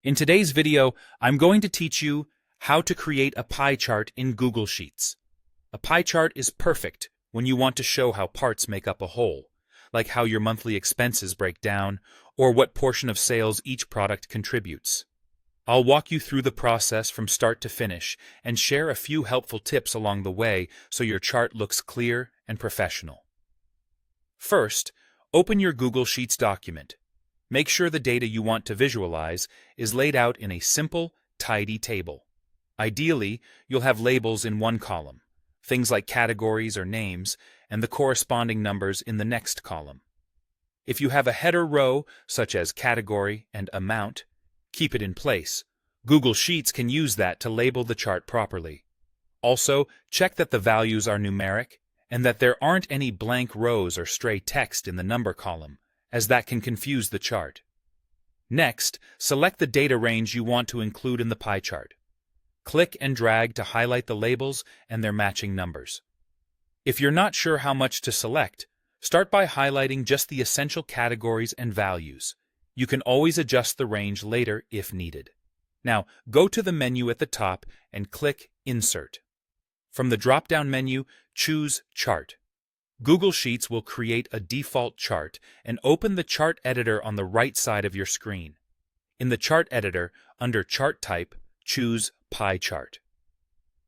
In today's video, I'm going to teach you how to create a pie chart in Google Sheets. A pie chart is perfect when you want to show how parts make up a whole, like how your monthly expenses break down or what portion of sales each product contributes. I'll walk you through the process from start to finish and share a few helpful tips along the way so your chart looks clear and professional. First, open your Google Sheets document. Make sure the data you want to visualize is laid out in a simple, tidy table. Ideally, you'll have labels in one column, things like categories or names, and the corresponding numbers in the next column. If you have a header row, such as category and amount, keep it in place. Google Sheets can use that to label the chart properly. Also, check that the values are numeric and that there aren't any blank rows or stray text in the number column, as that can confuse the chart. Next, select the data range you want to include in the pie chart. Click and drag to highlight the labels and their matching numbers. If you're not sure how much to select, start by highlighting just the essential categories and values. You can always adjust the range later if needed. Now, go to the menu at the top and click Insert. From the drop-down menu, choose Chart. Google Sheets will create a default chart and open the chart editor on the right side of your screen. In the chart editor, under Chart Type, choose Pie Chart.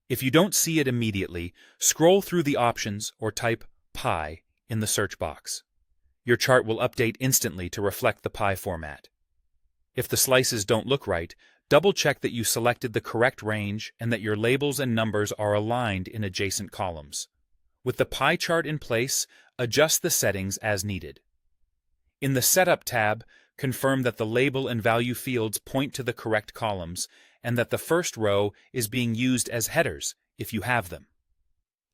If you don't see it immediately, scroll through the options or type Pie in the search box. Your chart will update instantly to reflect the pie format. If the slices don't look right, double-check that you selected the correct range and that your labels and numbers are aligned in adjacent columns. With the pie chart in place, adjust the settings as needed. In the Setup tab, confirm that the label and value fields point to the correct columns and that the first row is being used as headers if you have them.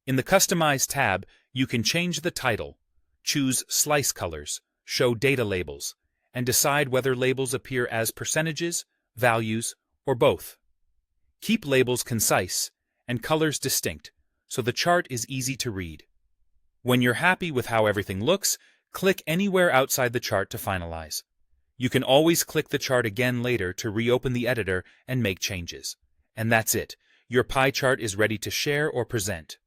In the Customize tab, you can change the title, choose Slice Colors, show Data Labels, and decide whether labels appear as percentages, values, or both. Keep labels concise and colors distinct, so the chart is easy to read. When you're happy with how everything looks, click anywhere outside the chart to finalize. You can always click the chart again later to reopen the editor and make changes. And that's it. Your pie chart is ready to share or present.